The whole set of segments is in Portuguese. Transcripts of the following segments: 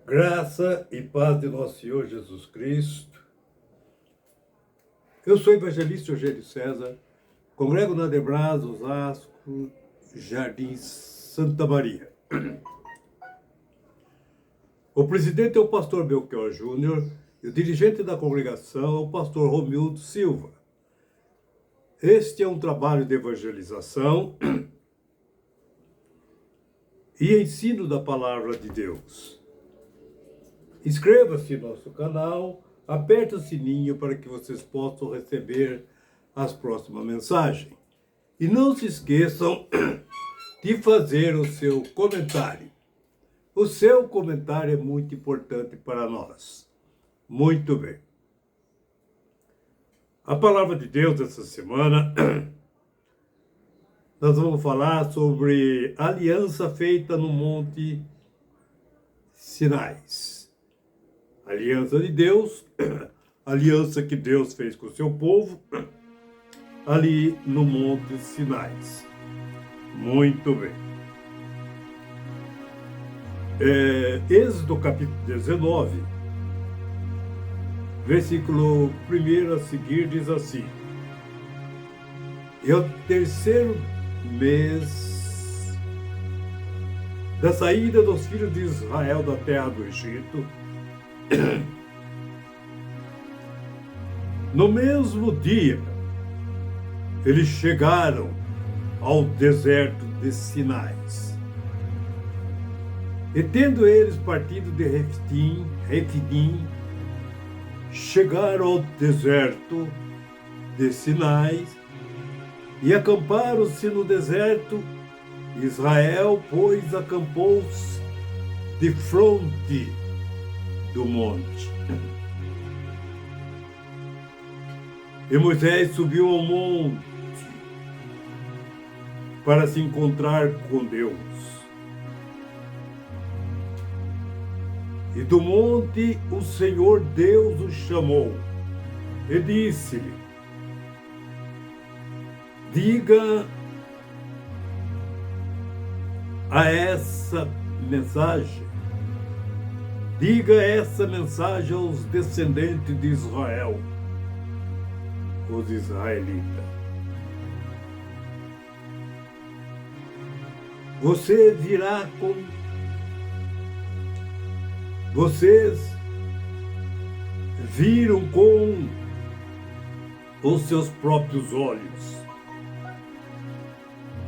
Graça e paz de nosso Senhor Jesus Cristo. Eu sou o evangelista Eugênio César, congrego na Debras, Osasco, Jardim Santa Maria. O presidente é o pastor Belchior Júnior e o dirigente da congregação é o pastor Romildo Silva. Este é um trabalho de evangelização e ensino da palavra de Deus. Inscreva-se no nosso canal, aperte o sininho para que vocês possam receber as próximas mensagens. E não se esqueçam de fazer o seu comentário. O seu comentário é muito importante para nós. Muito bem. A palavra de Deus essa semana, nós vamos falar sobre a aliança feita no Monte Sinais. Aliança de Deus, aliança que Deus fez com o seu povo, ali no Monte Sinais. Muito bem. Êxodo capítulo 19, versículo 1 a seguir diz assim: E ao terceiro mês da saída dos filhos de Israel da terra do Egito, no mesmo dia, eles chegaram ao deserto de Sinais. E tendo eles partido de Refidim, chegaram ao deserto de Sinais e acamparam-se no deserto. Israel, pois, acampou-se de fronte do monte. E Moisés subiu ao monte para se encontrar com Deus. E do monte o Senhor Deus o chamou e disse-lhe: Diga essa mensagem aos descendentes de Israel, os israelitas. Vocês viram com os seus próprios olhos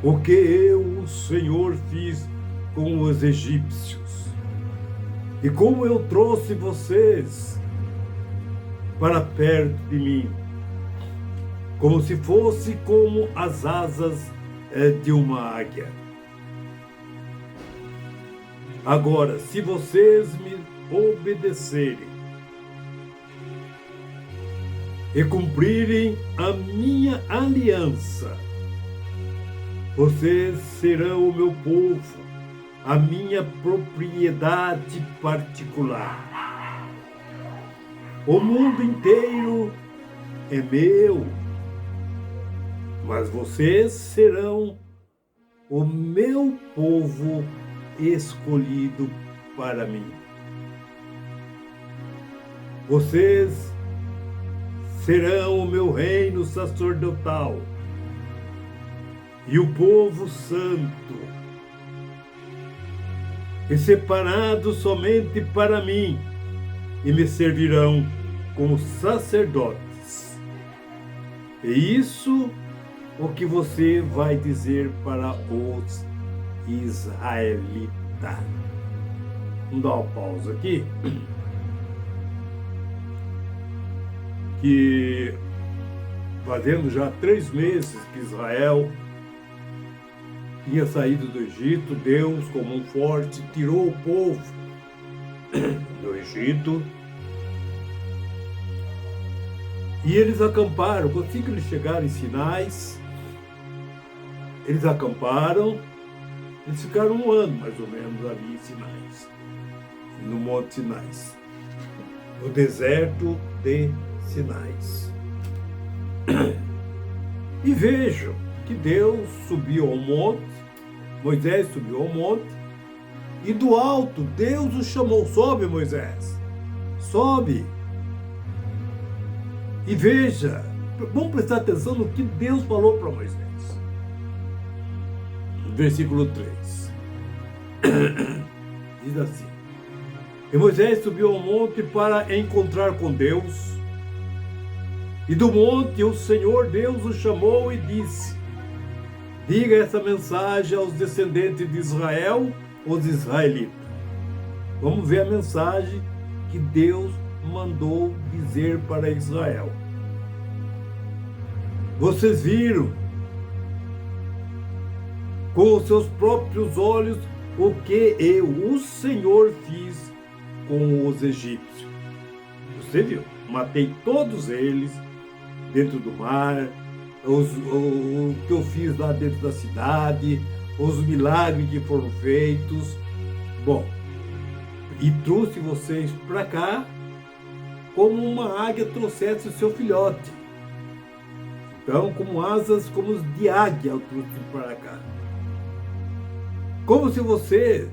o que eu, o Senhor, fiz com os egípcios, e como eu trouxe vocês para perto de mim, como se fosse como as asas de uma águia. Agora, se vocês me obedecerem e cumprirem a minha aliança, vocês serão o meu povo, a minha propriedade particular. O mundo inteiro é meu, mas vocês serão o meu povo escolhido para mim. Vocês serão o meu reino sacerdotal e o povo santo, e separados somente para mim, e me servirão como sacerdotes. E isso o que você vai dizer para os israelitas. Vamos dar uma pausa aqui. Que fazendo já 3 meses que Israel tinha saído do Egito, Deus, como um forte, tirou o povo do Egito. E eles acamparam. Assim que eles chegaram em Sinais, eles acamparam. Eles ficaram 1 ano, mais ou menos, ali em Sinais, no Monte Sinais, no deserto de Sinais. E vejam que Deus subiu ao monte, Moisés subiu ao monte, E do alto, Deus o chamou: sobe, Moisés, sobe. E veja, vamos prestar atenção no que Deus falou para Moisés. Versículo 3. Diz assim: e Moisés subiu ao monte para encontrar com Deus. E do monte o Senhor Deus o chamou e disse: diga essa mensagem aos descendentes de Israel, os israelitas. Vamos ver a mensagem que Deus mandou dizer para Israel. Vocês viram com os seus próprios olhos o que eu, o Senhor, fiz com os egípcios. Você viu? Matei todos eles dentro do mar, o que eu fiz lá dentro da cidade, os milagres que foram feitos. Bom, e trouxe vocês para cá como uma águia trouxesse o seu filhote. Então, como asas como de águia eu trouxe para cá. Como se você,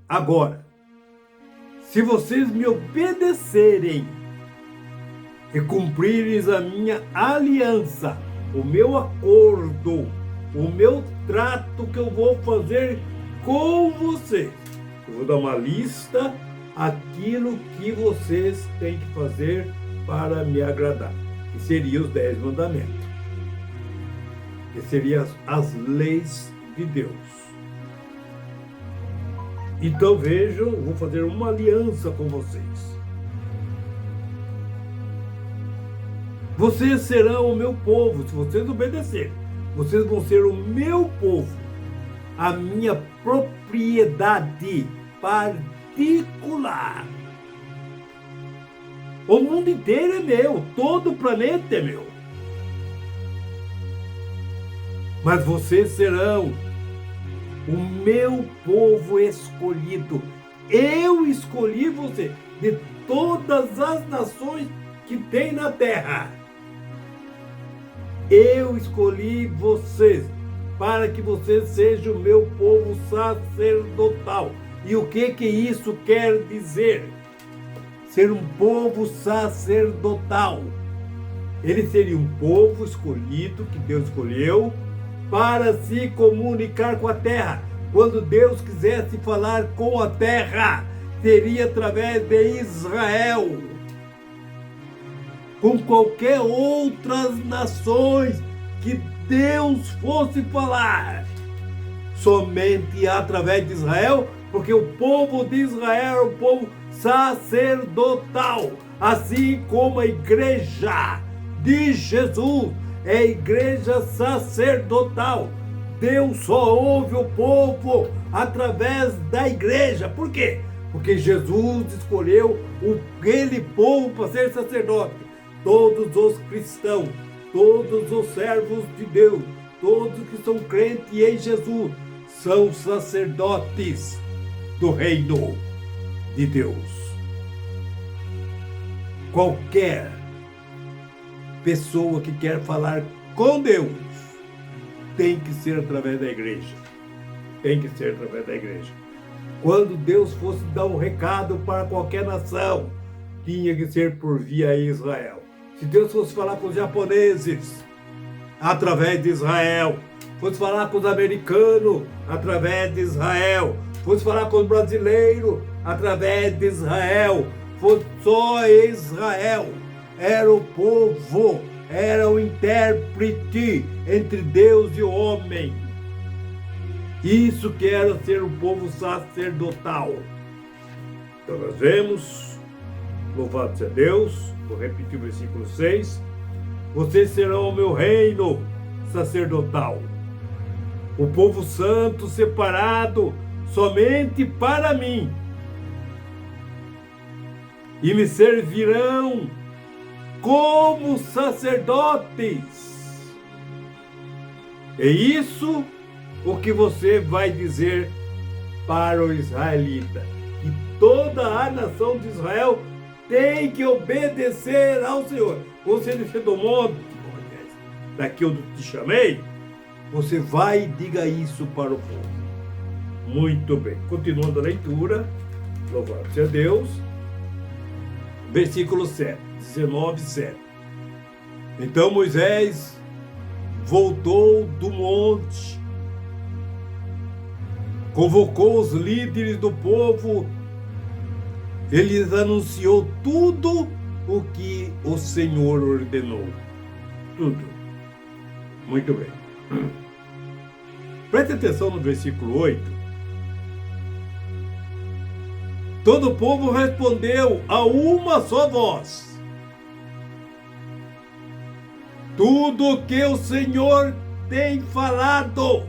agora, se vocês me obedecerem e cumprirem a minha aliança, o meu acordo, o meu trato que eu vou fazer com vocês, eu vou dar uma lista aquilo que vocês têm que fazer para me agradar, que seriam os 10 mandamentos, que seriam as leis de Deus. Então vejam, vou fazer uma aliança com vocês. Vocês serão o meu povo, se vocês obedecerem. Vocês vão ser o meu povo, a minha propriedade particular. O mundo inteiro é meu, todo o planeta é meu. Mas vocês serão o meu povo escolhido. Eu escolhi você de todas as nações que tem na terra. Eu escolhi vocês para que vocês sejam o meu povo sacerdotal. E o que isso quer dizer? Ser um povo sacerdotal. Ele seria um povo escolhido, que Deus escolheu, para se comunicar com a terra. Quando Deus quisesse falar com a terra, seria através de Israel. Com qualquer outras nações que Deus fosse falar, somente através de Israel, porque o povo de Israel é o povo sacerdotal, assim como a igreja de Jesus é a igreja sacerdotal. Deus só ouve o povo através da igreja. Por quê? Porque Jesus escolheu aquele povo para ser sacerdote. Todos os cristãos, todos os servos de Deus, todos que são crentes em Jesus, são sacerdotes do reino de Deus. Qualquer pessoa que quer falar com Deus tem que ser através da igreja. Tem que ser através da igreja. Quando Deus fosse dar um recado para qualquer nação, tinha que ser por via Israel. Se Deus fosse falar com os japoneses, através de Israel. Fosse falar com os americanos, através de Israel. Fosse falar com os brasileiros, através de Israel. Fosse só Israel. Era o povo, era o intérprete entre Deus e o homem. Isso que era ser um povo sacerdotal. Então nós vemos, louvado seja Deus, vou repetir o versículo 6, vocês serão o meu reino sacerdotal, o povo santo separado somente para mim, e me servirão como sacerdotes. É isso o que você vai dizer para o israelita, que toda a nação de Israel tem que obedecer ao Senhor. Você descer do monte, daqui eu te chamei, você vai e diga isso para o povo. Muito bem. Continuando a leitura, louvado seja Deus. Versículo 7, 19, 7. Então Moisés voltou do monte, convocou os líderes do povo, ele lhes anunciou tudo o que o Senhor ordenou. Tudo. Muito bem. Preste atenção no versículo 8. Todo o povo respondeu a uma só voz: tudo o que o Senhor tem falado,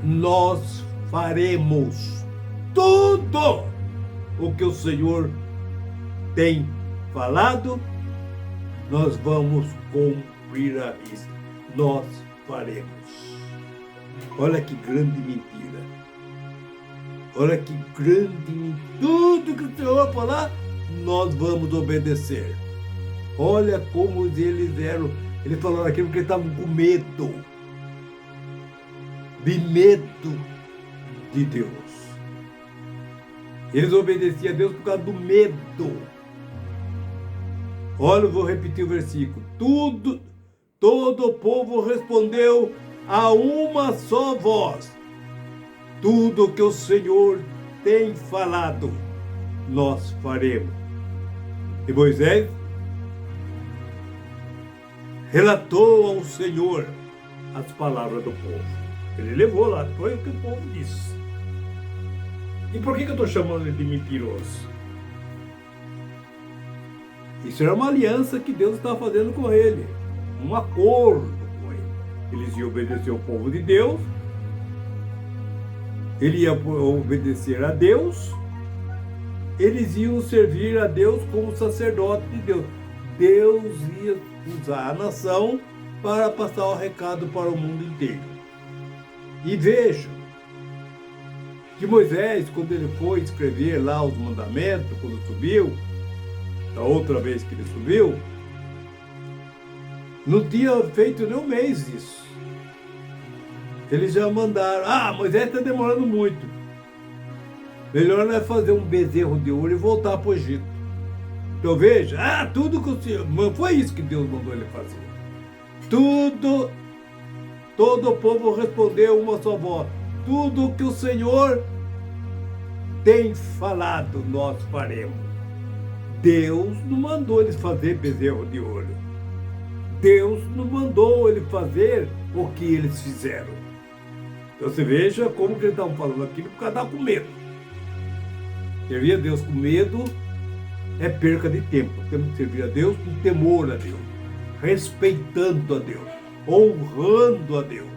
nós faremos. Tudo o que o Senhor tem falado, nós vamos cumprir a risca. Nós faremos. Olha que grande mentira. Olha que grande mentira. Tudo que o Senhor falar, nós vamos obedecer. Olha como eles eram. Eles falaram aquilo porque estavam com medo. De medo de Deus. Eles obedeciam a Deus por causa do medo. Olha, eu vou repetir o versículo. Todo o povo respondeu a uma só voz: tudo que o Senhor tem falado, nós faremos. E Moisés relatou ao Senhor as palavras do povo. Ele levou lá, foi o que o povo disse. E por que eu estou chamando ele de mentiroso? Isso era uma aliança que Deus estava fazendo com ele. Um acordo com ele. Eles iam obedecer ao povo de Deus. Ele ia obedecer a Deus. Eles iam servir a Deus como sacerdote de Deus. Deus ia usar a nação para passar o recado para o mundo inteiro. E vejam que Moisés, quando ele foi escrever lá os mandamentos, quando subiu, da outra vez que ele subiu, não tinha feito nem um mês isso. Eles já mandaram: Moisés está demorando muito. Melhor nós fazer um bezerro de ouro e voltar para o Egito. Então veja, tudo que o Senhor... Não foi isso que Deus mandou ele fazer. Todo o povo respondeu uma só voz: tudo que o Senhor tem falado, nós faremos. Deus não mandou eles fazer bezerro de ouro. Deus não mandou ele fazer o que eles fizeram. Então você veja como que eles estavam falando aquilo, porque estavam com medo. Servir a Deus com medo é perca de tempo. Temos que servir a Deus com temor a Deus, respeitando a Deus, honrando a Deus.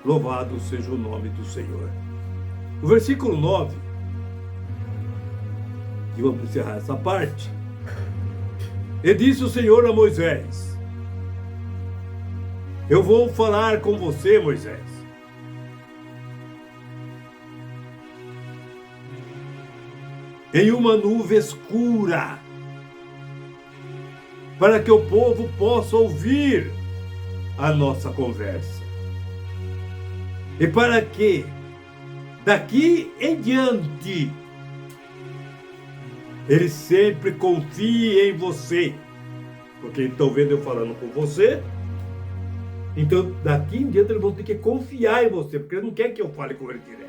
Louvado seja o nome do Senhor. O versículo 9, e vamos encerrar essa parte. E disse o Senhor a Moisés: eu vou falar com você, Moisés. Em uma nuvem escura, para que o povo possa ouvir a nossa conversa. E para que, daqui em diante, ele sempre confie em você. Porque estão vendo eu falando com você. Então, daqui em diante, eles vão ter que confiar em você. Porque ele não quer que eu fale com ele direto.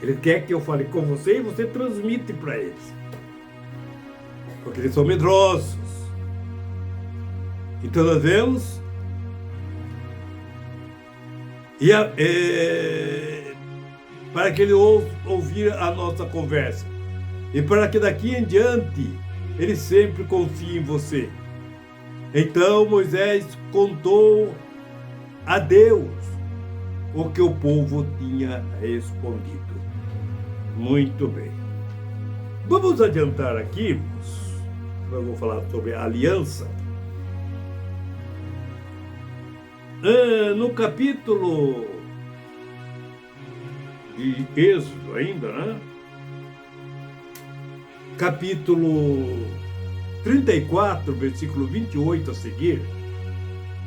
Ele quer que eu fale com você e você transmite para eles. Porque eles são medrosos. Então, nós vemos... para que ele ouvir a nossa conversa. E para que daqui em diante ele sempre confie em você. Então Moisés contou a Deus o que o povo tinha respondido. Muito bem. Vamos adiantar aqui, eu vou falar sobre a aliança. No capítulo de Êxodo ainda, né? Capítulo 34, versículo 28 a seguir,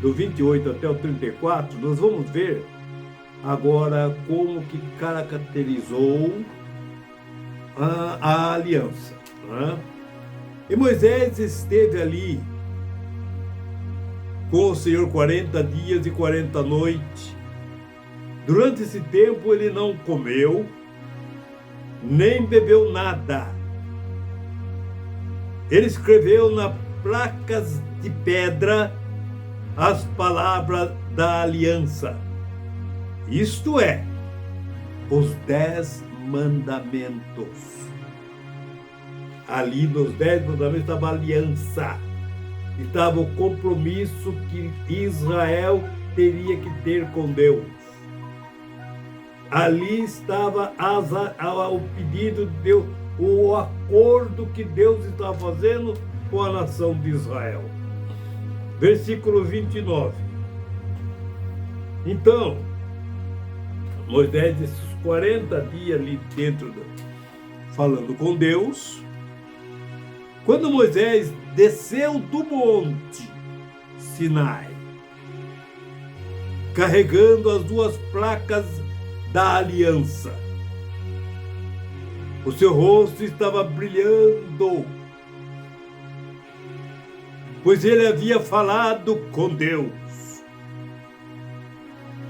do 28 até o 34, nós vamos ver agora como que caracterizou a aliança, né? E Moisés esteve ali com o Senhor 40 dias e 40 noites. Durante esse tempo ele não comeu, nem bebeu nada. Ele escreveu nas placas de pedra as palavras da aliança. Isto é, os 10 mandamentos. Ali nos 10 mandamentos estava a aliança. Estava o compromisso que Israel teria que ter com Deus. Ali estava o pedido de Deus, o acordo que Deus estava fazendo com a nação de Israel. Versículo 29. Então, Moisés, esses 40 dias ali dentro, falando com Deus, quando Moisés desceu do monte Sinai, carregando as 2 placas da aliança, o seu rosto estava brilhando, pois ele havia falado com Deus.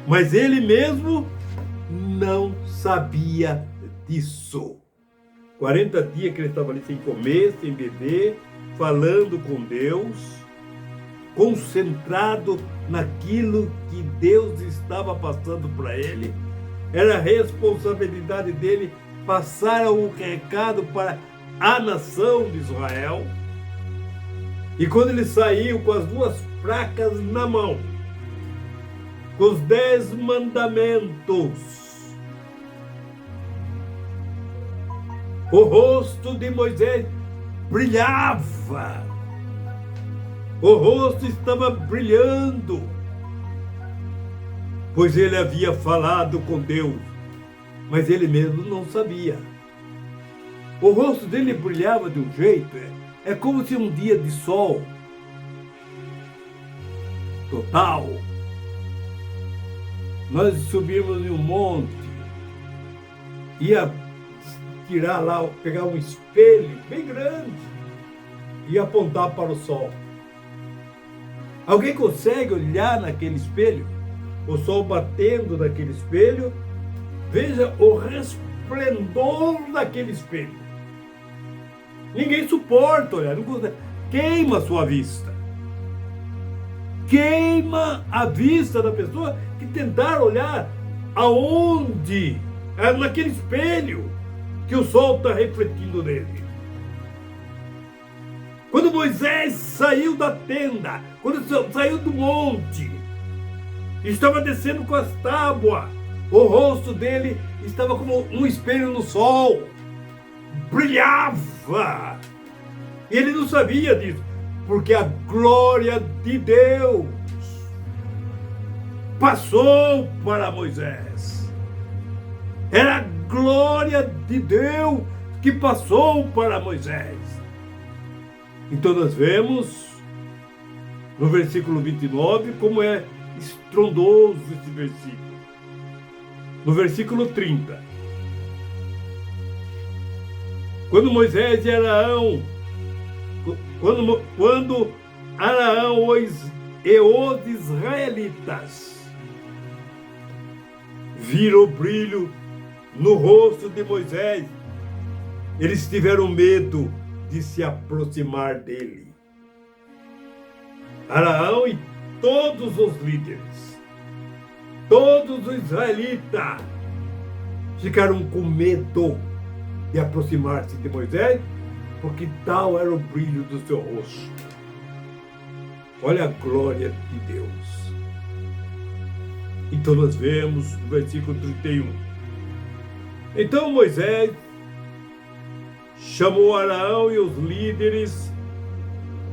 Mas ele mesmo não sabia disso. 40 dias que ele estava ali sem comer, sem beber, falando com Deus, concentrado naquilo que Deus estava passando para ele. Era a responsabilidade dele passar o recado para a nação de Israel. E quando ele saiu com as 2 placas na mão, com os 10 mandamentos, o rosto de Moisés brilhava. O rosto estava brilhando, pois ele havia falado com Deus, mas ele mesmo não sabia. O rosto dele brilhava de um jeito, é como se um dia de sol total, nós subimos em um monte, ia tirar lá, pegar um espelho bem grande e apontar para o sol. Alguém consegue olhar naquele espelho? O sol batendo naquele espelho, veja o resplendor daquele espelho. Ninguém suporta olhar, não consegue. Queima a sua vista. Queima a vista da pessoa que tentar olhar aonde? É naquele espelho que o sol está refletindo nele. Quando Moisés saiu da tenda, quando saiu do monte, estava descendo com as tábuas, o rosto dele estava como um espelho no sol, brilhava. E ele não sabia disso, porque a glória de Deus passou para Moisés. Era a glória de Deus que passou para Moisés. Então nós vemos no versículo 29 como é estrondoso esse versículo. No versículo 30, quando Moisés e Araão, quando Araão e os israelitas viram o brilho no rosto de Moisés, eles tiveram medo de se aproximar dele. Araão e todos os líderes, todos os israelitas ficaram com medo de aproximar-se de Moisés, porque tal era o brilho do seu rosto. Olha a glória de Deus. Então nós vemos no versículo 31. Então Moisés chamou Araão e os líderes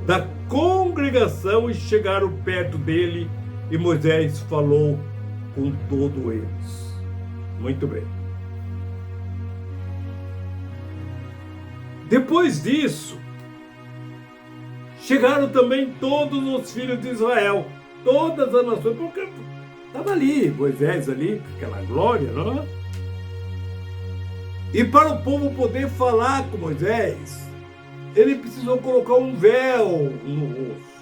da congregação e chegaram perto dele, e Moisés falou com todos eles. Muito bem. Depois disso, chegaram também todos os filhos de Israel, todas as nações, porque Estava ali, Moisés ali, com aquela glória, não é? E para o povo poder falar com Moisés, ele precisou colocar um véu no rosto.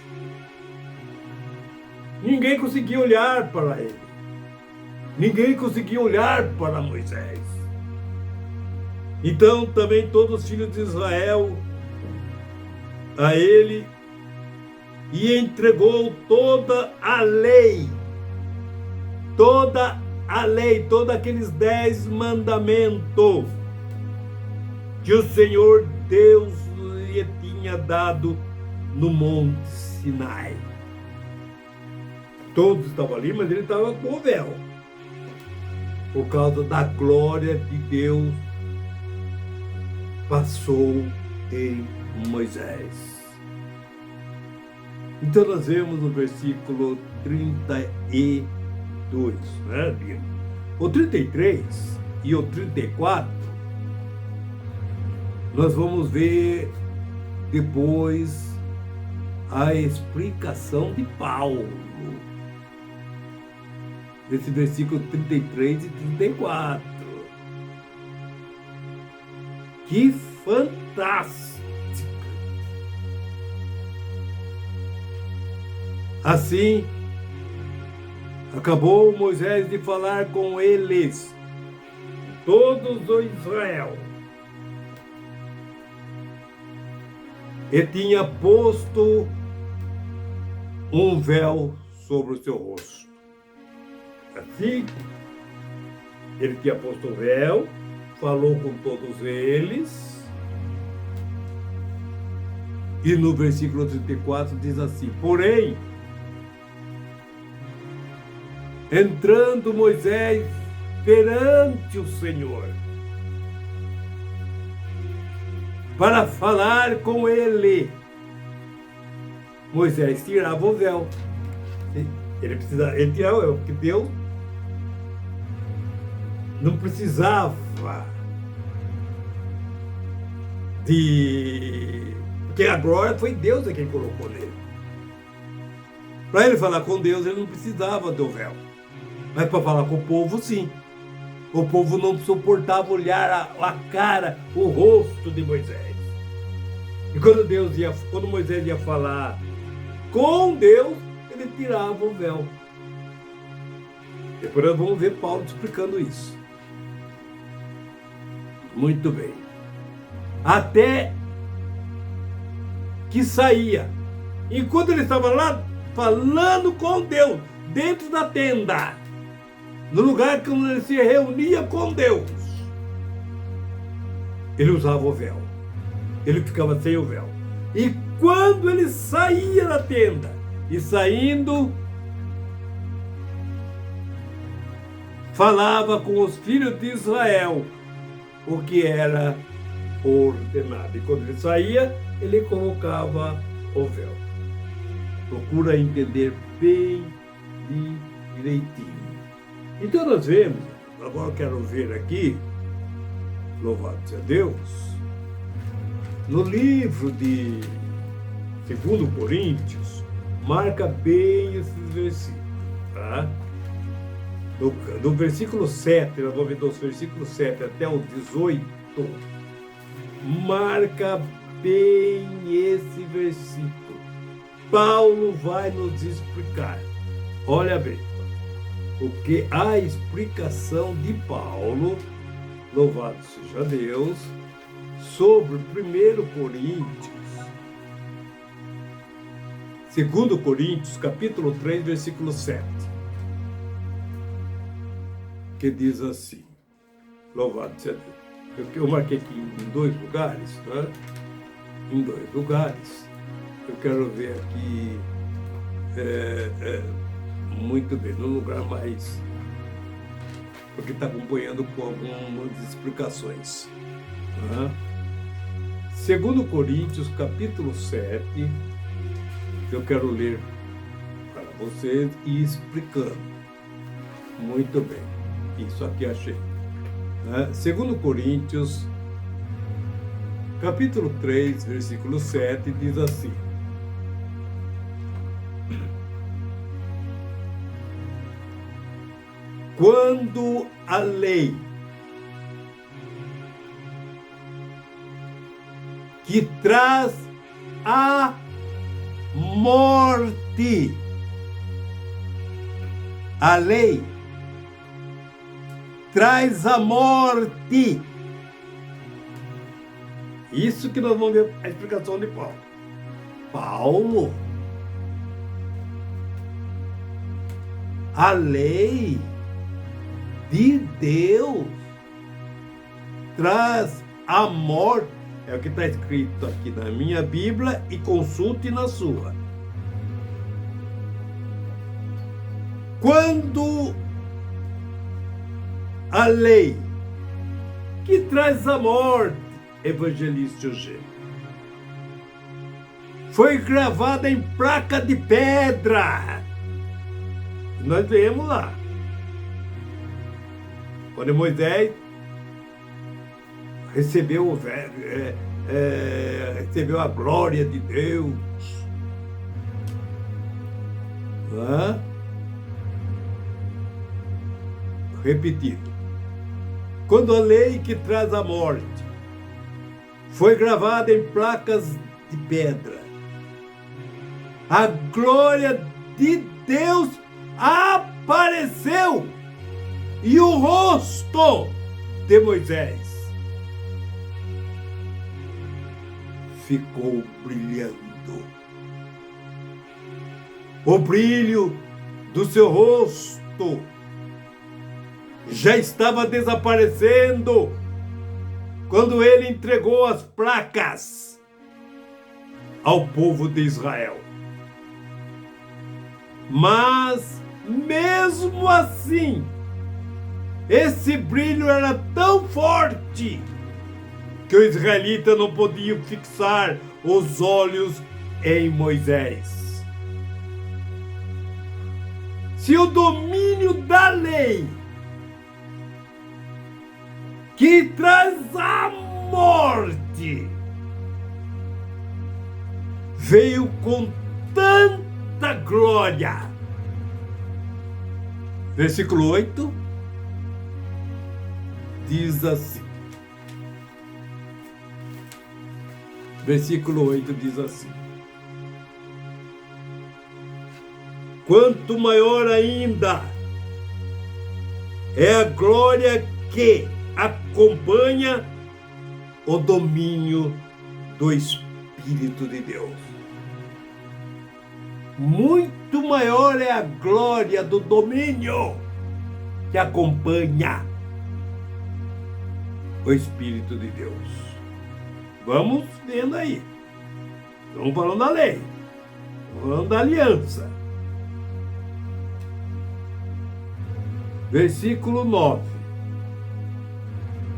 Ninguém conseguia olhar para ele. Ninguém conseguia olhar para Moisés. Então também todos os filhos de Israel a ele e entregou toda a lei, todos aqueles 10 mandamentos que o Senhor Deus lhe tinha dado no Monte Sinai. Todos estavam ali, mas ele estava com o véu, por causa da glória de Deus passou em Moisés. Então nós vemos no versículo 32, né? O 33 e o 34, nós vamos ver depois a explicação de Paulo, desse versículo 33 e 34. Que fantástica! Assim, acabou Moisés de falar com eles, todos o Israel, e tinha posto um véu sobre o seu rosto. Assim, ele tinha posto o véu, falou com todos eles, e no versículo 34 diz assim: porém, entrando Moisés perante o Senhor, para falar com ele, Moisés tirava o véu. Ele tirava o véu, porque Deus não precisava porque a glória foi Deus quem colocou nele. Para ele falar com Deus, ele não precisava do véu. Mas para falar com o povo, sim. O povo não suportava olhar a cara, o rosto de Moisés. E quando Moisés ia falar com Deus, ele tirava o véu. Depois nós vamos ver Paulo explicando isso. Muito bem. Até que saía. Enquanto ele estava lá falando com Deus, dentro da tenda, no lugar que ele se reunia com Deus, ele usava o véu. Ele ficava sem o véu. E quando ele saía da tenda, e saindo, falava com os filhos de Israel o que era ordenado. E quando ele saía, ele colocava o véu. Procura entender bem direitinho. Então nós vemos, agora eu quero ver aqui, louvado seja Deus, no livro de 2 Coríntios, marca bem esses versículos, tá? Do versículo 7, nós vamos ver dos versículos 7 até o 18, marca bem esse versículo. Paulo vai nos explicar. Olha bem, porque a explicação de Paulo, louvado seja Deus, sobre 1 Coríntios, 2 Coríntios, capítulo 3, versículo 7, que diz assim, louvado seja Deus. Eu marquei aqui em 2 lugares, tá? Em 2 lugares. Eu quero ver aqui, muito bem, no lugar mais, porque está acompanhando com algumas explicações. Tá? 2 Coríntios, capítulo 7, eu quero ler para vocês e explicando. Muito bem, isso aqui achei. 2 Coríntios, capítulo 3, versículo 7, diz assim: quando a lei que traz a morte, a lei traz a morte. Isso que nós vamos ver a explicação de Paulo. Paulo, a lei de Deus traz a morte. É o que está escrito aqui na minha Bíblia e consulte na sua. Quando a lei que traz a morte, evangelista Eugênio, foi gravada em placa de pedra. Nós lemos lá. Quando Moisés recebeu a glória de Deus. Repetido. Quando a lei que traz a morte foi gravada em placas de pedra, a glória de Deus apareceu e o rosto de Moisés ficou brilhando. O brilho do seu rosto já estava desaparecendo quando ele entregou as placas ao povo de Israel. Mas, mesmo assim, esse brilho era tão forte que o israelita não podia fixar os olhos em Moisés. Se o domínio da lei que traz a morte veio com tanta glória. Versículo 8 diz assim. Versículo 8 diz assim: quanto maior ainda é a glória que acompanha o domínio do Espírito de Deus. Muito maior é a glória do domínio que acompanha o Espírito de Deus. Vamos vendo aí. Estamos falando da lei. Estamos falando da aliança. Versículo 9.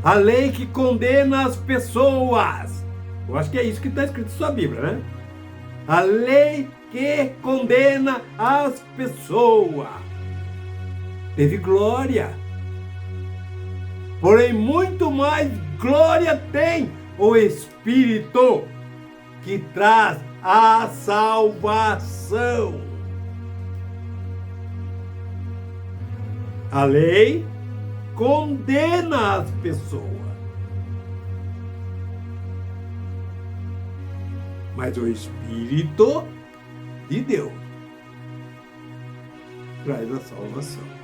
A lei que condena as pessoas. Eu acho que é isso que está escrito na sua Bíblia, né? A lei que condena as pessoas teve glória. Porém, muito mais glória tem o Espírito que traz a salvação. A lei condena as pessoas, mas o Espírito de Deus traz a salvação.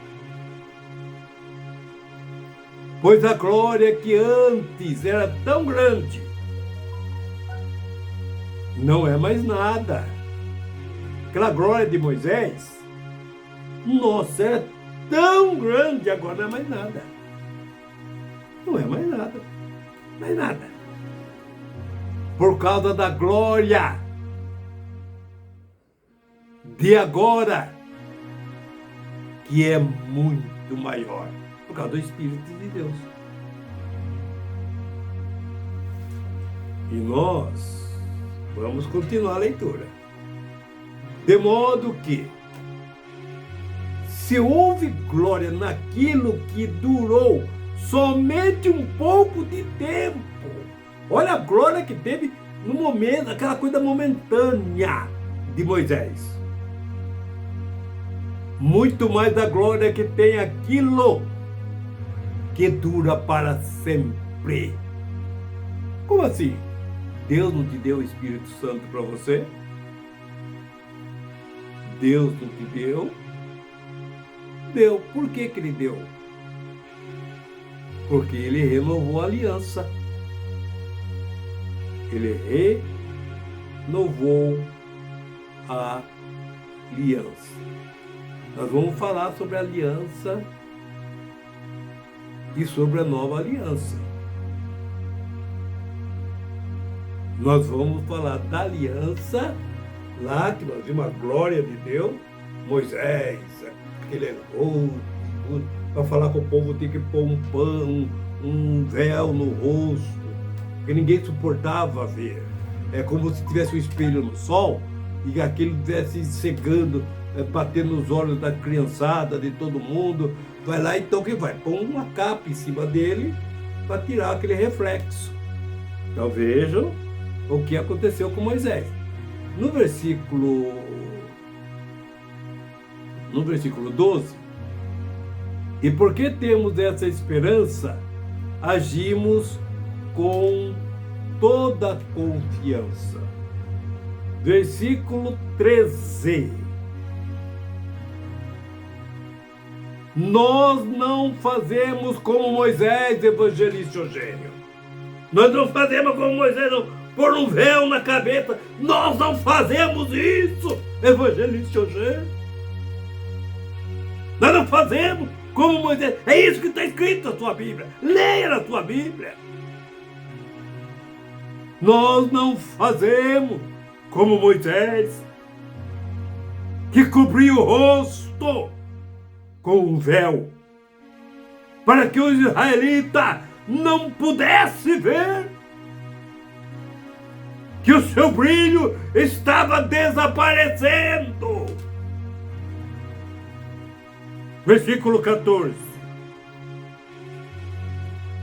Pois a glória que antes era tão grande não é mais nada. Aquela glória de Moisés, nossa, era tão grande, agora não é mais nada. Não é mais nada. Mais nada. Por causa da glória de agora, que é muito maior. Por causa do Espírito de Deus. E nós vamos continuar a leitura. De modo que, se houve glória naquilo que durou somente um pouco de tempo, olha a glória que teve no momento, aquela coisa momentânea de Moisés. muito mais da glória que tem aquilo que dura para sempre. Como assim? Deus não te deu o Espírito Santo para você? Deus não te deu? Deu. Por que que ele deu? Porque ele renovou a aliança. Ele renovou a aliança. Nós vamos falar sobre a aliança e sobre a nova aliança. Nós vamos falar da aliança lá, que nós vimos a glória de Deus, Moisés, aquele rosto, para falar com o povo tem que pôr um pano, um véu no rosto, porque ninguém suportava ver. É como se tivesse um espelho no sol e aquele estivesse cegando, batendo nos olhos da criançada, de todo mundo. Vai lá, então, que vai? Põe uma capa em cima dele para tirar aquele reflexo. Então vejam o que aconteceu com Moisés. No versículo 12, e porque temos essa esperança, agimos com toda confiança. Versículo 13. Nós não fazemos como Moisés, evangelista Eugênio. Nós não fazemos como Moisés, não. Pôr um véu na cabeça. Nós não fazemos isso, evangelista Eugênio. Nós não fazemos como Moisés. É isso que está escrito na tua Bíblia. Leia na tua Bíblia. Nós não fazemos como Moisés, que cobriu o rosto com um véu, para que os israelitas não pudessem ver que o seu brilho estava desaparecendo. Versículo 14.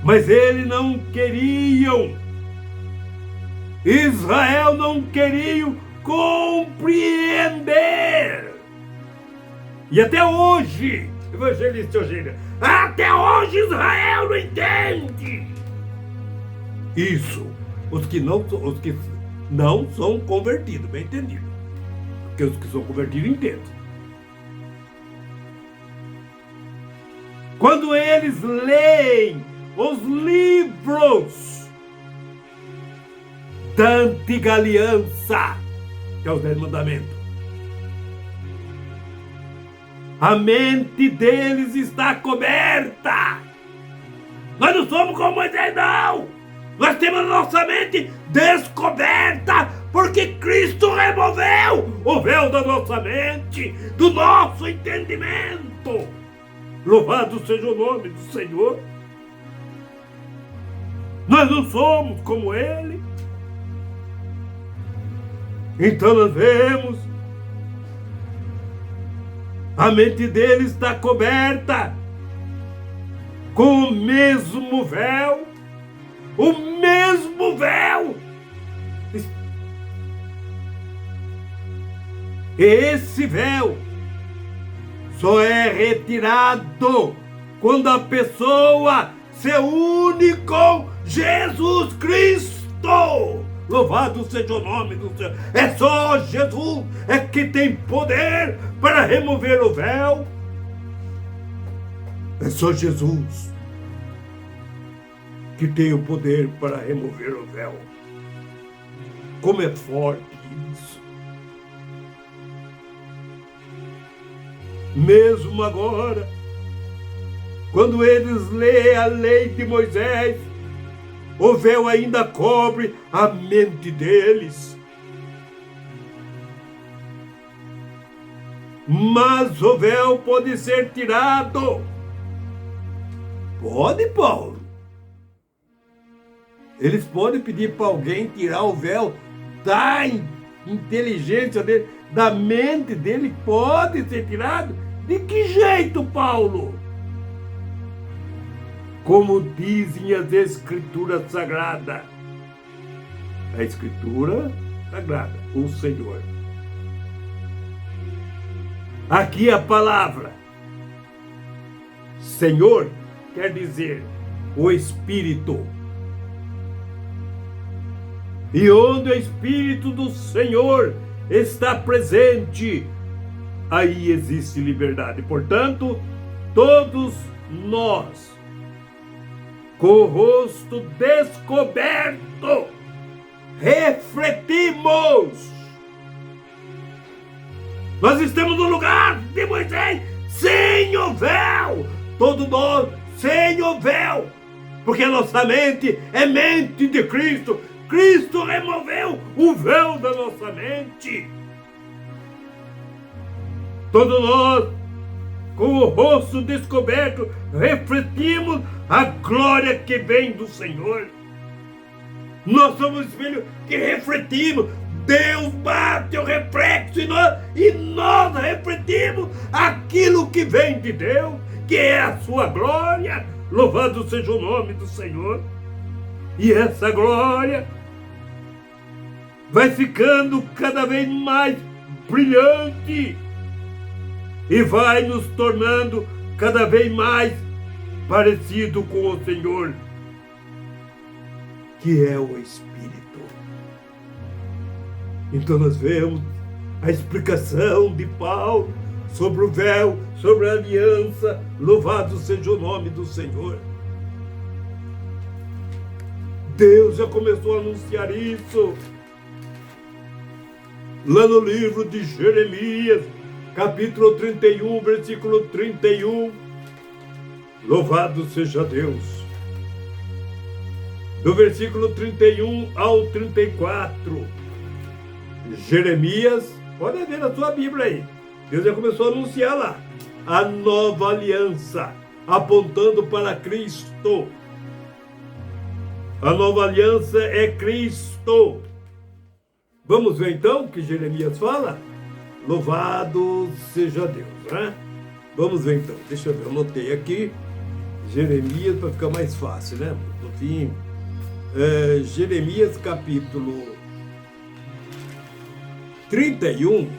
Mas eles não queriam, Israel não queria compreender. E até hoje, evangelista Eugênio, até hoje Israel não entende isso. Os que não são convertidos, bem entendido. Porque os que são convertidos entendem. Quando eles leem os livros da antiga aliança, que é os 10 mandamentos, a mente deles está coberta. Nós não somos como Moisés, não. Nós temos a nossa mente descoberta, porque Cristo removeu o véu da nossa mente, do nosso entendimento. Louvado seja o nome do Senhor. Nós não somos como Ele. Então nós vemos, a mente dele está coberta com o mesmo véu. O mesmo véu. Esse véu só é retirado quando a pessoa se une com Jesus Cristo. Louvado seja o nome do Senhor. É só Jesus que tem poder para remover o véu. É só Jesus que tem o poder para remover o véu. Como é forte isso. Mesmo agora, quando eles lêem a lei de Moisés, o véu ainda cobre a mente deles. Mas o véu pode ser tirado. Pode, Paulo. Eles podem pedir para alguém tirar o véu da inteligência dele, da mente dele. Pode ser tirado. De que jeito, Paulo? Como dizem as Escrituras Sagradas. A Escritura Sagrada, o Senhor. Aqui a palavra Senhor quer dizer o Espírito. E onde o Espírito do Senhor está presente, aí existe liberdade. Portanto, todos nós, com o rosto descoberto, refletimos. Nós estamos no lugar de Moisés sem o véu. Todos nós sem o véu. Porque a nossa mente é mente de Cristo. Cristo removeu o véu da nossa mente. Todos nós, com o rosto descoberto, refletimos a glória que vem do Senhor. Nós somos espelhos que refletimos. Deus bate o reflexo e nós refletimos aquilo que vem de Deus, que é a sua glória. Louvado seja o nome do Senhor. E essa glória vai ficando cada vez mais brilhante e vai nos tornando cada vez mais parecido com o Senhor, que é o Espírito. Então nós vemos a explicação de Paulo sobre o véu, sobre a aliança. Louvado seja o nome do Senhor. Deus já começou a anunciar isso lá no livro de Jeremias, capítulo 31, versículo 31. Louvado seja Deus. Do versículo 31 ao 34. Jeremias, pode ver na sua Bíblia aí. Deus já começou a anunciar lá a nova aliança, apontando para Cristo. A nova aliança é Cristo. Vamos ver então o que Jeremias fala? Louvado seja Deus, né? Vamos ver então. Deixa eu ver, eu anotei aqui Jeremias para ficar mais fácil, né? No fim, Jeremias capítulo 31,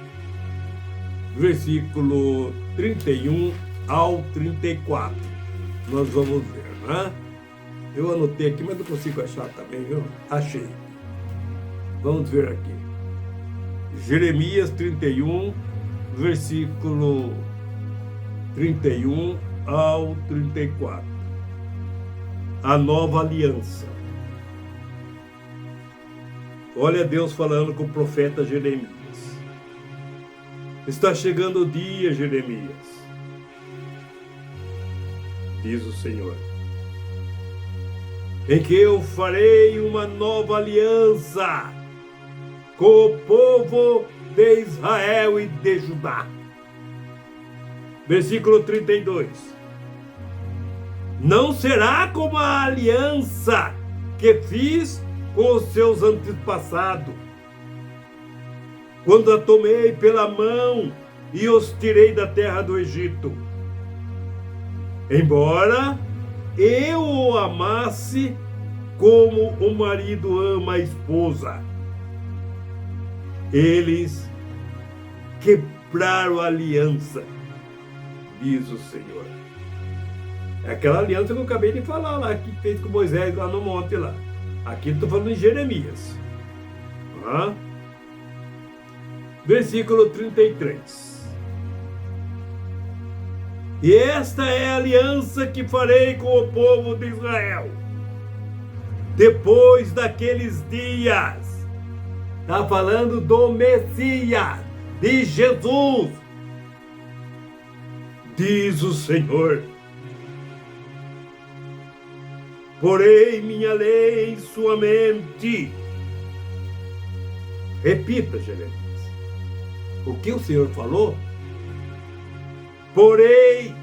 versículo 31 ao 34. Nós vamos ver, né? Eu anotei aqui, mas não consigo achar também, viu? Achei. Vamos ver aqui. Jeremias 31, versículo 31 ao 34. A nova aliança. Olha Deus falando com o profeta Jeremias. Está chegando o dia, Jeremias, diz o Senhor, em que eu farei uma nova aliança com o povo de Israel e de Judá. Versículo 32. Não será como a aliança que fiz com os seus antepassados, quando a tomei pela mão e os tirei da terra do Egito. Embora eu o amasse como o marido ama a esposa, eles quebraram a aliança, diz o Senhor. É aquela aliança que eu acabei de falar lá, que fez com Moisés lá no monte lá. Aqui estou falando em Jeremias. Versículo 33. E esta é a aliança que farei com o povo de Israel depois daqueles dias. Está falando do Messias, de Jesus. Diz o Senhor. Porei minha lei em sua mente. Repita, Jeremias. O que o Senhor falou? Porei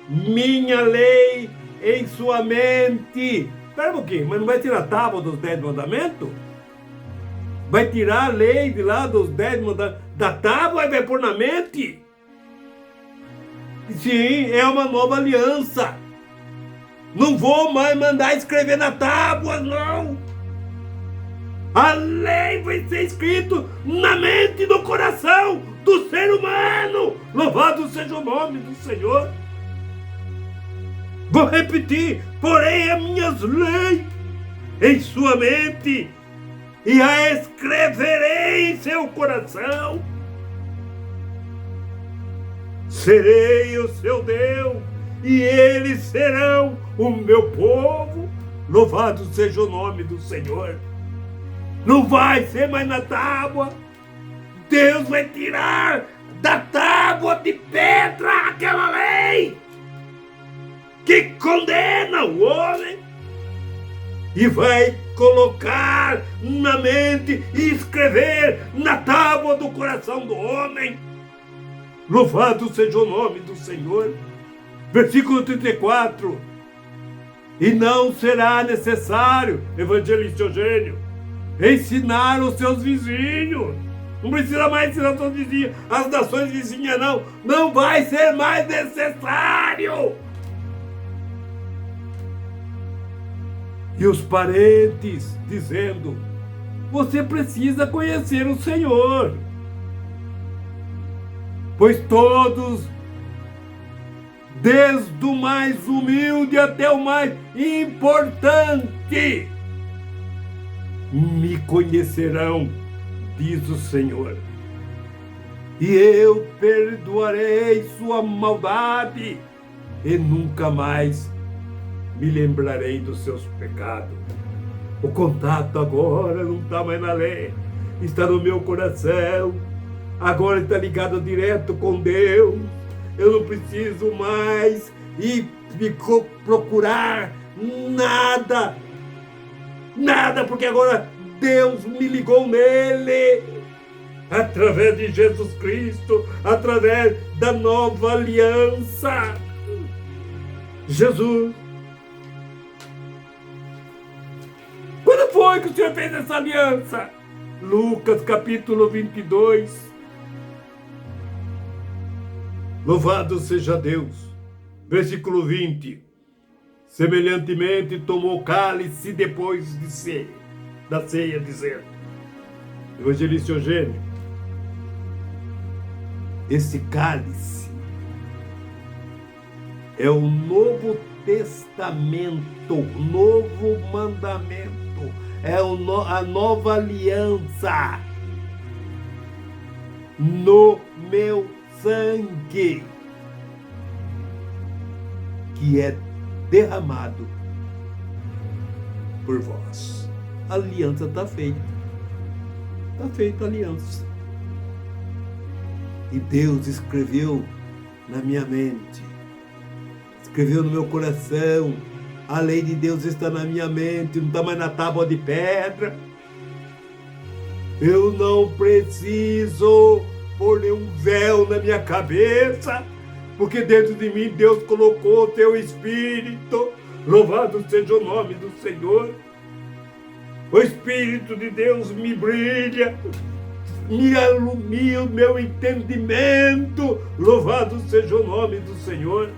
minha lei em sua mente. Espera um pouquinho, mas não vai tirar a tábua dos 10 mandamentos? Vai tirar a lei de lá dos 10 mandamentos da tábua e vai pôr na mente? Sim, é uma nova aliança. Não vou mais mandar escrever na tábua, não. A lei vai ser escrito na mente e no coração do ser humano. Louvado seja o nome do Senhor. Vou repetir: porém as minhas leis em sua mente e a escreverei em seu coração. Serei o seu Deus e eles serão o meu povo. Louvado seja o nome do Senhor. Não vai ser mais na tábua. Deus vai tirar da tábua de pedra aquela lei que condena o homem e vai colocar na mente e escrever na tábua do coração do homem. Louvado seja o nome do Senhor. Versículo 34. E não será necessário, evangelista Eugênio, ensinar os seus vizinhos. Não precisa mais ensinar os seus vizinhos, as nações vizinhas não. Não vai ser mais necessário. E os parentes dizendo: você precisa conhecer o Senhor, pois todos, desde o mais humilde até o mais importante, me conhecerão, diz o Senhor, e eu perdoarei sua maldade e nunca mais me lembrarei dos seus pecados. O contato agora não está mais na lei, está no meu coração. Agora está ligado direto com Deus. Eu não preciso mais ir procurar nada, porque agora Deus me ligou nele, através de Jesus Cristo, através da nova aliança. Jesus, quando foi que o Senhor fez essa aliança? Lucas capítulo 22. Louvado seja Deus. Versículo 20. Semelhantemente tomou o cálice depois da ceia, dizendo: evangelista Eugênio, esse cálice é o Novo Testamento, o novo mandamento, é a nova aliança no meu sangue, que é derramado por vós. A aliança está feita. Está feita a aliança. E Deus escreveu na minha mente, escreveu no meu coração. A lei de Deus está na minha mente, não está mais na tábua de pedra. Eu não preciso pôr nenhum véu na minha cabeça, porque dentro de mim Deus colocou o teu Espírito. Louvado seja o nome do Senhor. O Espírito de Deus me brilha, me alumia o meu entendimento. Louvado seja o nome do Senhor.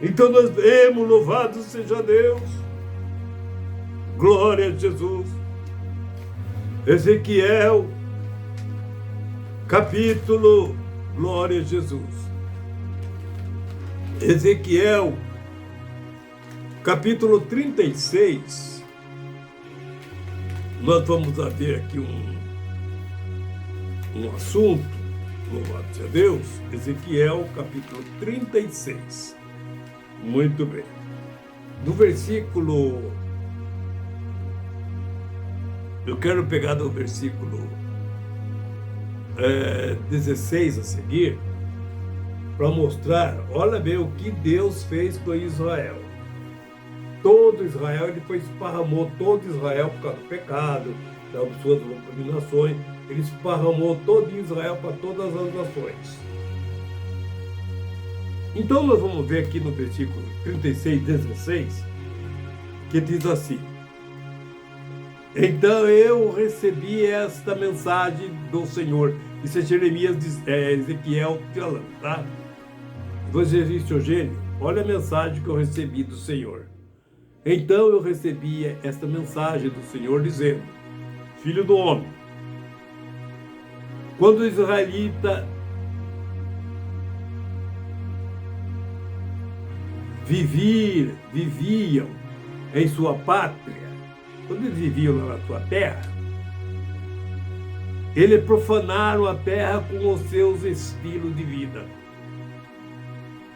Então nós vemos, louvado seja Deus. Glória a Jesus. Ezequiel, capítulo, glória a Jesus. Ezequiel, capítulo 36. Nós vamos ver aqui um assunto, louvado seja Deus. Ezequiel, capítulo 36. Muito bem. Do versículo... Eu quero pegar do versículo 16 a seguir, para mostrar, olha bem o que Deus fez com Israel. Todo Israel, ele foi esparramou todo Israel por causa do pecado, das suas abominações. Ele esparramou todo Israel para todas as nações. Então nós vamos ver aqui no versículo 36, 16, que diz assim: então eu recebi esta mensagem do Senhor. Isso é Jeremias, Ezequiel falando, tá? Evangelista Eugênio, olha a mensagem que eu recebi do Senhor. Então eu recebi esta mensagem do Senhor dizendo: filho do homem, Quando os israelitas viviam em sua pátria, quando eles viviam lá na sua terra, eles profanaram a terra com os seus estilos de vida.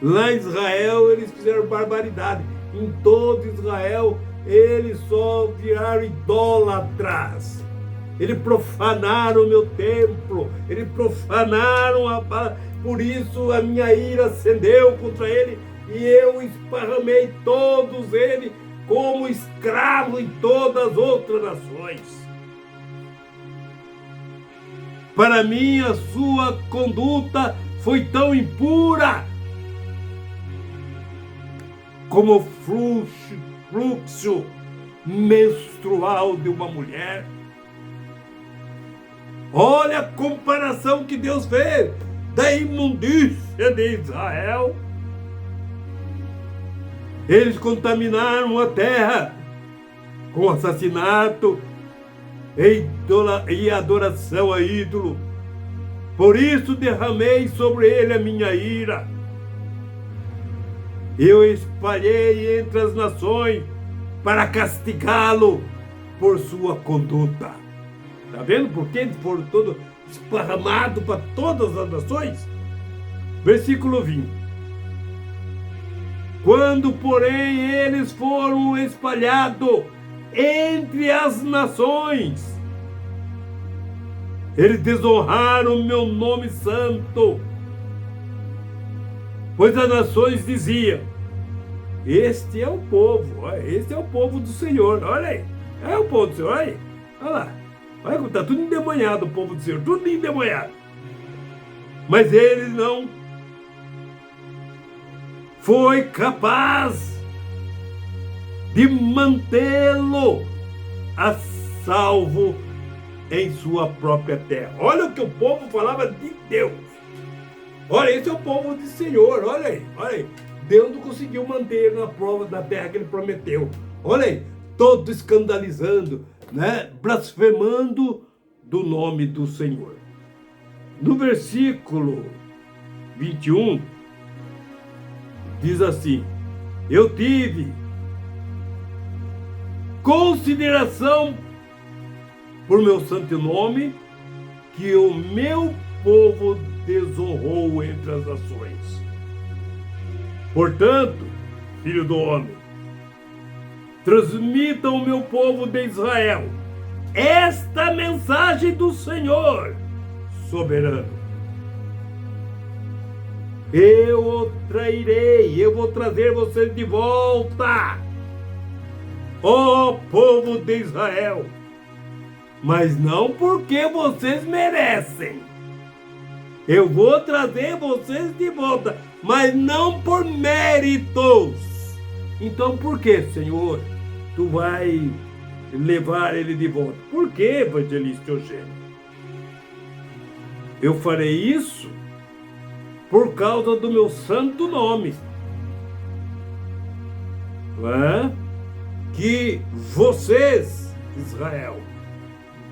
Lá em Israel eles fizeram barbaridade. Em todo Israel eles só viraram idólatras. Eles profanaram o meu templo. Eles profanaram por isso a minha ira acendeu contra ele. E eu esparramei todos eles como escravos em todas as outras nações. Para mim, a sua conduta foi tão impura como o fluxo menstrual de uma mulher. Olha a comparação que Deus fez da imundícia de Israel. Eles contaminaram a terra com assassinato e adoração a ídolo. Por isso derramei sobre ele a minha ira. Eu espalhei entre as nações para castigá-lo por sua conduta. Está vendo por que eles foram todos esparramados para todas as nações? Versículo 20. Quando, porém, eles foram espalhados entre as nações, eles desonraram o meu nome santo, pois as nações diziam: este é o povo, este é o povo do Senhor, olha aí, é o povo do Senhor, olha aí, olha lá, olha como está tudo endemoniado o povo do Senhor, tudo endemoniado. Mas eles não foi capaz de mantê-lo a salvo em sua própria terra. Olha o que o povo falava de Deus. Olha, esse é o povo do Senhor, olha aí, olha aí. Deus não conseguiu manter ele na prova da terra que ele prometeu. Olha aí, todo escandalizando, né? Blasfemando do nome do Senhor. No versículo 21, diz assim: eu tive consideração por meu santo nome, que o meu povo desonrou entre as nações. Portanto, filho do homem, transmita ao meu povo de Israel esta mensagem do Senhor soberano: eu o trairei, eu vou trazer vocês de volta, ó povo de Israel, mas não porque vocês merecem. Eu vou trazer vocês de volta, mas não por méritos. Então por que, Senhor, tu vai levar ele de volta? Por que, evangelista Eugênio? Eu farei isso por causa do meu santo nome, que vocês, Israel,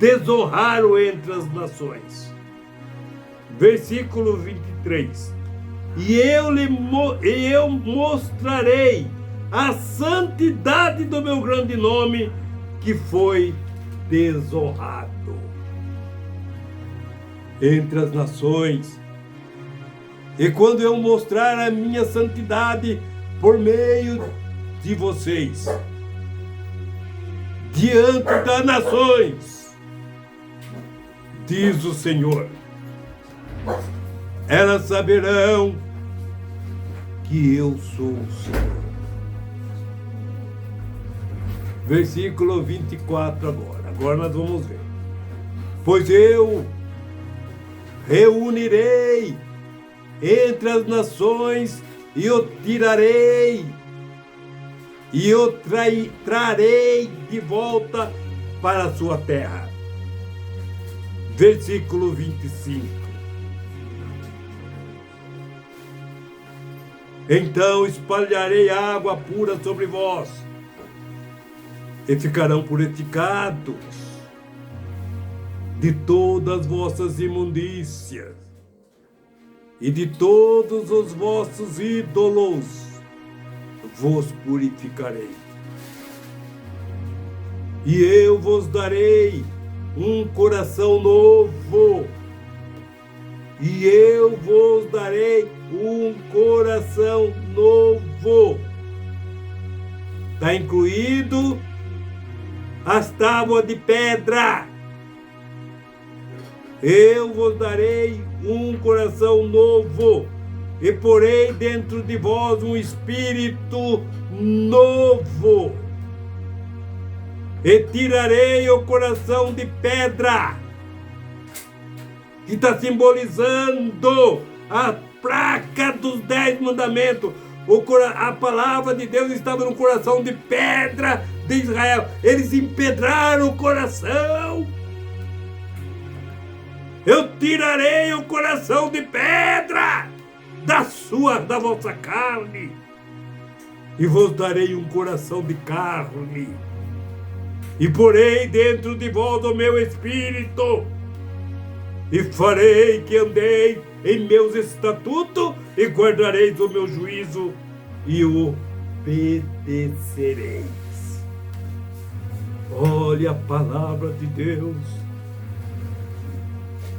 desonraram entre as nações. Versículo 23. E eu mostrarei a santidade do meu grande nome, que foi desonrado entre as nações. E quando eu mostrar a minha santidade por meio de vocês, diante das nações, diz o Senhor, elas saberão que eu sou o Senhor. Versículo 24 agora. Agora nós vamos ver. Pois eu reunirei entre as nações e o tirarei e o trarei de volta para a sua terra. Versículo 25. Então espalharei água pura sobre vós, e ficarão purificados de todas as vossas imundícias e de todos os vossos ídolos vos purificarei. E eu vos darei um coração novo. E eu vos darei um coração novo. Está incluído as tábuas de pedra. Eu vos darei um coração novo, e porei dentro de vós um espírito novo. E tirarei o coração de pedra, que está simbolizando a placa dos 10 mandamentos. A palavra de Deus estava no coração de pedra de Israel. Eles empedraram o coração. Eu tirarei o coração de pedra da vossa carne, e vos darei um coração de carne, e porei dentro de vós o meu espírito, e farei que andeis em meus estatutos, e guardareis o meu juízo, e obedecereis. Olha a palavra de Deus.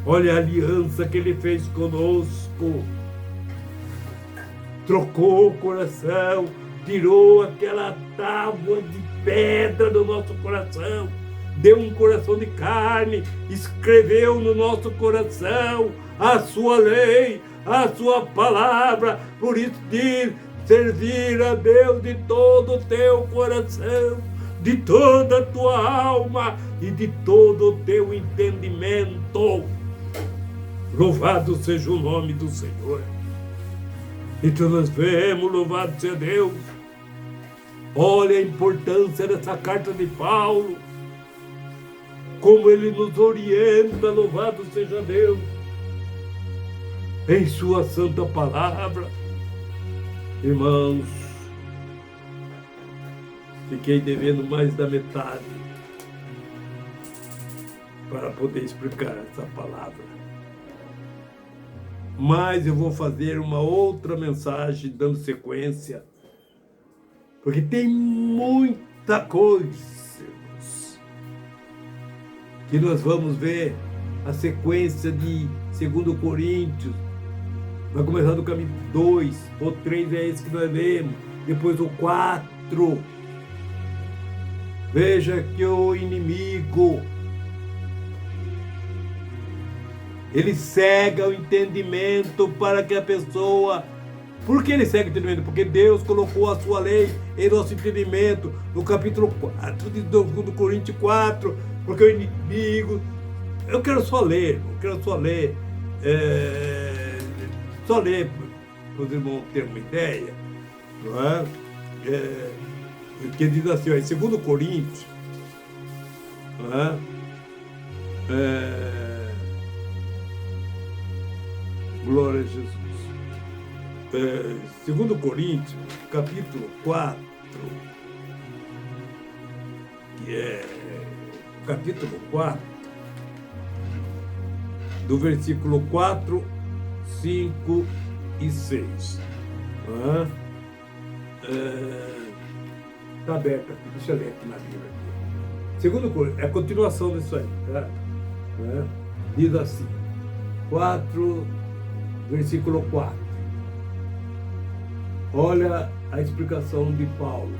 Olha a aliança que Ele fez conosco. Trocou o coração, tirou aquela tábua de pedra do nosso coração, deu um coração de carne, escreveu no nosso coração a sua lei, a sua palavra. Por isso diz: servir a Deus de todo o teu coração, de toda a tua alma e de todo o teu entendimento. Louvado seja o nome do Senhor. Então nós vemos, louvado seja Deus. Olha a importância dessa carta de Paulo, como ele nos orienta, louvado seja Deus, em sua santa palavra. Irmãos, fiquei devendo mais da metade para poder explicar essa palavra. Mas eu vou fazer uma outra mensagem dando sequência, porque tem muita coisa que nós vamos ver. A sequência de 2 Coríntios vai começar do capítulo 2, o 3 é esse que nós vemos, depois o 4. Veja que o inimigo, ele cega o entendimento para que a pessoa... Por que ele cega o entendimento? Porque Deus colocou a sua lei em nosso entendimento. No capítulo 4 de 2 Coríntios 4, porque o inimigo... Eu quero só ler, para os irmãos terem uma ideia, não é? Que diz assim, ó, em 2 Coríntios, não é? Glória a Jesus. 2 Coríntios, capítulo 4, que é capítulo 4, do versículo 4, 5 e 6. Está aberto aqui, deixa eu ler aqui na Bíblia. 2 Coríntios, é a continuação disso aí, tá? Diz assim, 4, versículo 4. Olha a explicação de Paulo.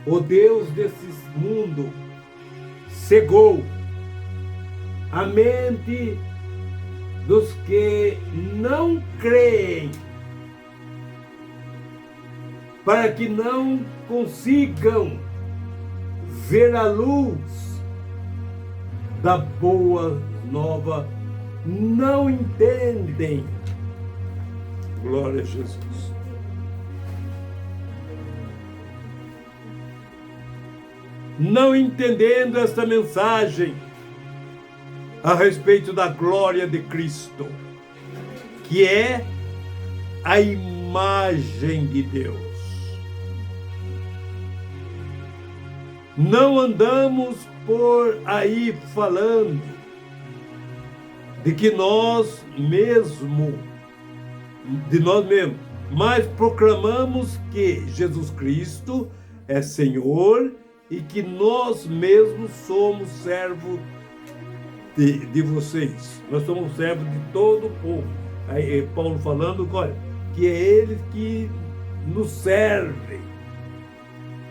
O Deus desse mundo cegou a mente dos que não creem, para que não consigam ver a luz da boa nova. Não entendem. Glória a Jesus. Não entendendo esta mensagem a respeito da glória de Cristo, que é a imagem de Deus. Não andamos por aí falando de que nós mesmos, mas proclamamos que Jesus Cristo é Senhor e que nós mesmos somos servos de vocês. Nós somos servos de todo o povo. Aí Paulo falando, olha, que é eles que nos servem,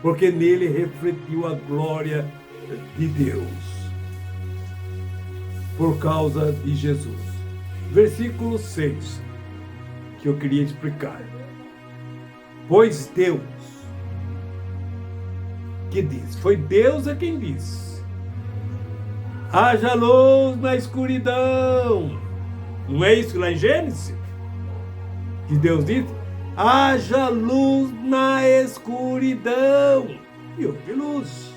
porque nele refletiu a glória de Deus, por causa de Jesus. Versículo 6, que eu queria explicar. Pois Deus, que diz, foi Deus quem disse, haja luz na escuridão. Não é isso lá em Gênesis? Que Deus disse, haja luz na escuridão. E houve luz.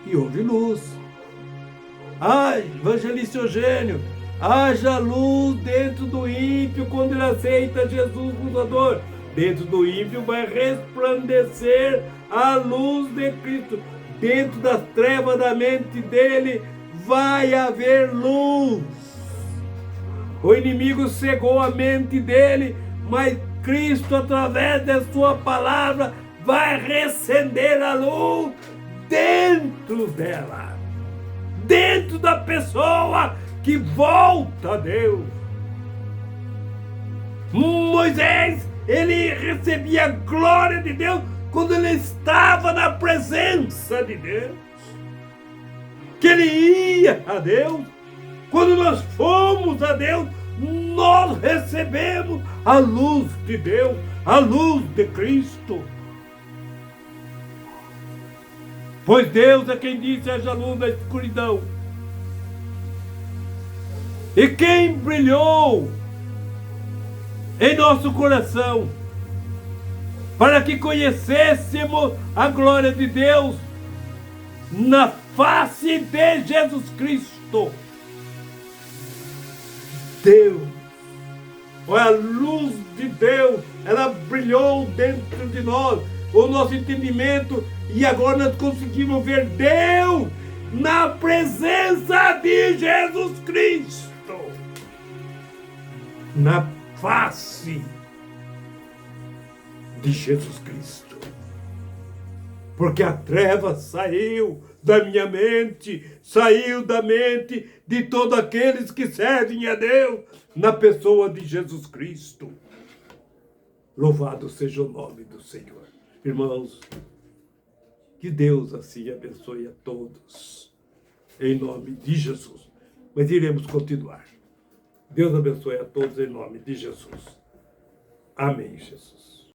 E houve luz. Evangelista Eugênio, haja luz dentro do ímpio quando ele aceita Jesus Salvador. Dentro do ímpio vai resplandecer a luz de Cristo. Dentro das trevas da mente dele vai haver luz. O inimigo cegou a mente dele, mas Cristo, através da sua palavra, vai reacender a luz dentro dela, dentro da pessoa que volta a Deus. Moisés, ele recebia a glória de Deus quando ele estava na presença de Deus, que ele ia a Deus. Quando nós fomos a Deus, nós recebemos a luz de Deus, a luz de Cristo. Pois Deus é quem disse, haja luz na escuridão. E quem brilhou em nosso coração, para que conhecêssemos a glória de Deus na face de Jesus Cristo. Deus, a luz de Deus, ela brilhou dentro de nós, o nosso entendimento, e agora nós conseguimos ver Deus na presença de Jesus Cristo, na face de Jesus Cristo. Porque a treva saiu da minha mente, saiu da mente de todos aqueles que servem a Deus na pessoa de Jesus Cristo. Louvado seja o nome do Senhor. Irmãos, que Deus assim abençoe a todos, em nome de Jesus. Mas iremos continuar. Deus abençoe a todos em nome de Jesus. Amém, Jesus.